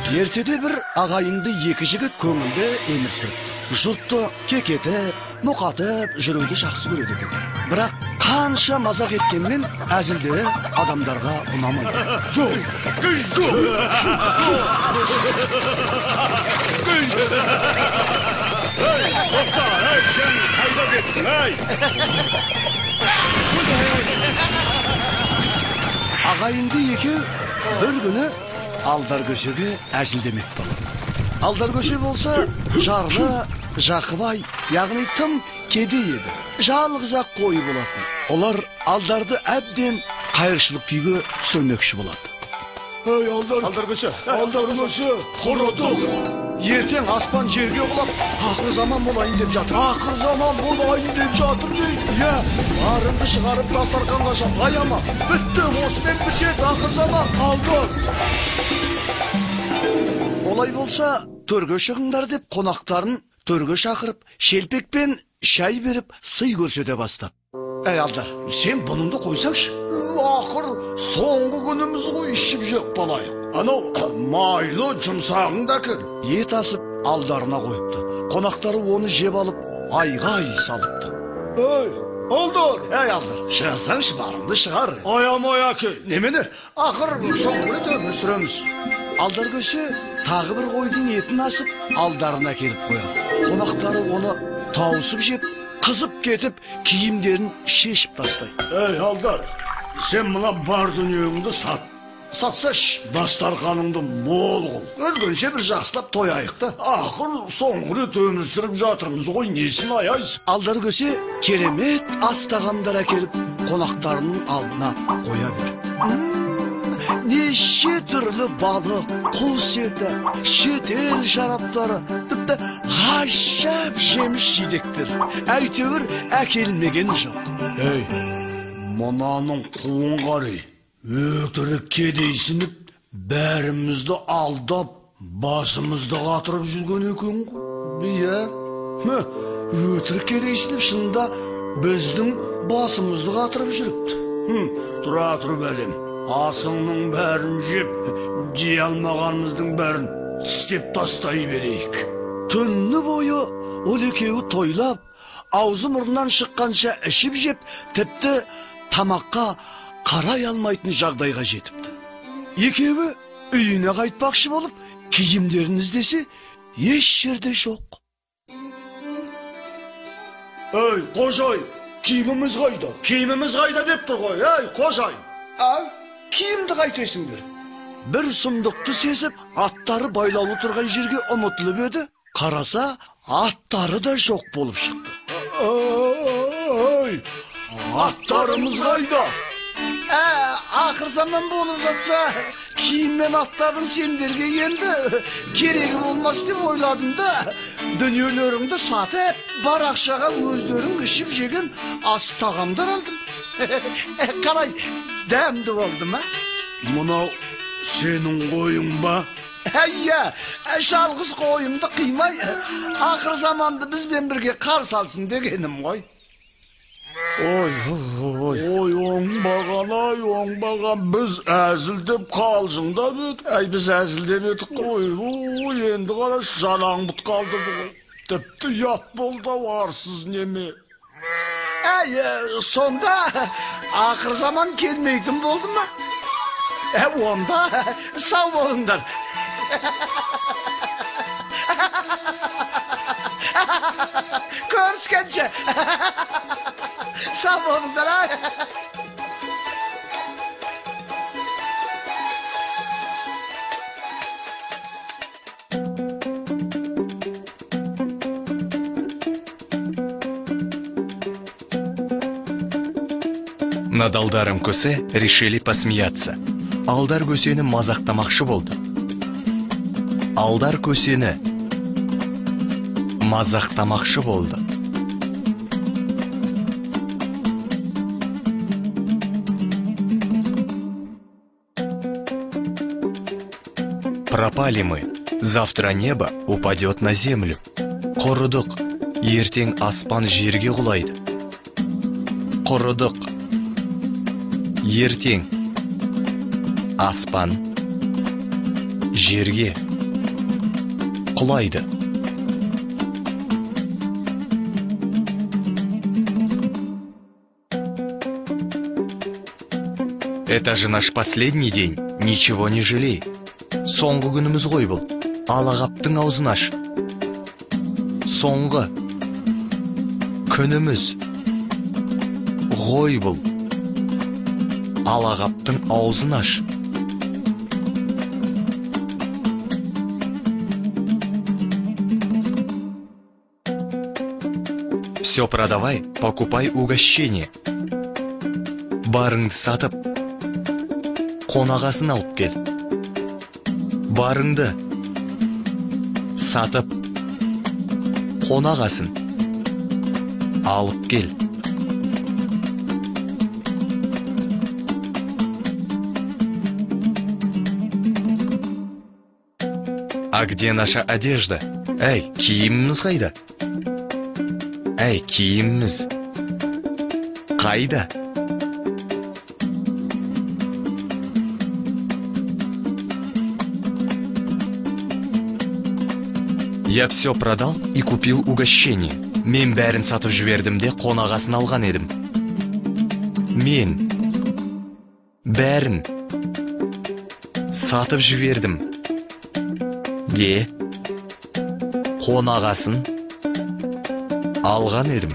Ертеде бір ағайынды екі жігіт көңілді өмір сүріпті. Жұртты кекетіп, мұқатып жүруді жақсы көреді екен. Бірақ қанша мазақ еткенмен әзілдері адамдарға ұнамайды. Жоқ. Тоқта, сен қайда кеттің, Ағайынды екеу бір күні алдар көшеге әзілдемек болады. Алдар көше болса, жарлы, Жақыбай, яғни тым кедей еді. Жалғыз-ақ қойы болатын. Олар алдарды әбден қайыршылық күйге түсірмекші болады. Алдар көше, құрыдық. Ертең аспан жерге құлап, ақыр заман болайын деп жатыр. Дейді. Барыңды шығарып дастарханға жат. Аяма, бітті, осымен бітеді ақыр заман. Алдар. Олай болса, төрге шығыңдар деп қонақтарын төрге шақырып, шелпекпен шай беріп, сый көрсете бастап. Алдар, сен бұныңды қойсаңшы. Ақыр соңғы күніміз ғой, ішіп жеп балайық. Анау майлы жұмсағың да кел. Ет асып алдарына қойыпты. Қонақтары оны жеп алып, айғай салыпты. Алдар! Алдар, шығасаңшы, барыңды шығар. Аямай әке. Немені? Ақыр соңғы рет өмір сүреміз. Алдар көше тағы бір қойдың етін асып, алдарына келіп қояды. Қонақтары оны тауысып жеп, қызып кетіп, киімдерін шешіп тастайды. Алдар, сен мұна бар дүниеңді сат. Сатсаш, дастарханыңды мол қыл. Өлгенше бір жақсылап тойайықты. Ақыр соңғы рет өмір сүріп жатырмыз ғой, несін аяйсың? Алдар көсе керемет ас тағамдар әкеліп, қонақтарының алдына қоя береді. Неше түрлі балық, құс еті, шетел шараптары, тіпті ғажап жеміс жидектер. Әйтеуір әкелмеген жоқ. Мұнаның қуын қарай, өтірік кедейсініп, бәрімізді алдап, басымызды қатырып жүрген екен ғой. Өтірік кедейсініп, шынында біздің басымызды қатырып жүріпті. Тұра тұрып әлем. Асыңның бәрін жеп, жей алмағанымыздың бәрін тістеп тастай берейік. Түнні бойы ол екеуі тойлап, аузы мұрнынан шыққанша ішіп жеп, тіпті тамаққа қарай алмайтын жағдайға жетіпті. Екеуі үйіне қайтпақшы болып, киімдерін іздесе, еш жерде жоқ. Қожай, киіміміз қайда? Киіміміз қайда деп тұр ғой, қожай. Киімді қайтесіңдер? Бір сұмдықты сезіп, аттары байлаулы тұрған жерге ұмытылып еді, қараса, аттары да жоқ болып шықты. Аттарымыз қайда? Ақыр заман болып жатса, киім мен аттардың сендерге енді керегі болмас деп ойладым да, дүниелеріңді сатып, бар ақшаға өздерің ішіп жеген ас тағамдар алдым. Қалай, дәмді болды ма? Мұнау сенің қойың ба? Жалғыз қойымды қимай, ақыр заманды бізбен бірге қарсы алсын дегенім ғой. Оңбаған, біз әзілдеп қалжыңдап едік. Біз әзілдеп едік қой. Енді қара жалаң бұт қалды бұл. Тіпті ят болды арсыз неме. Сонда ақыр заман келмейтін болды ма? Онда сау болыңдар. Көріскенше. Sağ olun da. Над Алдаром Көсе решили посмеяться. Алдар Көсені мазақтамақшы болды. Алдар Көсені мазақтамақшы болды. Пропали мы. Завтра небо упадет на землю. Құрыдық. Ертең аспан жерге құлайды. Құрыдық. Ертең аспан жерге құлайды. Это же наш последний день, ничего не жалей. Соңғы күніміз ғой бұл. Алағаптың аузын аш. Соңғы күніміз ғой бұл. Алағаптың аузын аш. Все продавай, покупай угощение. Барыңды сатып, қонағасын алып кел. Барыңды сатып, қонағасын алып кел. А где наша одежда? Әй, киіміміз қайда? Әй, киіміміз қайда? Я все продал и купил угощение. Мен бәрін сатып жібердім де қонағасын алған едім. Мен бәрін сатып жібердім де қонағасын алған едім.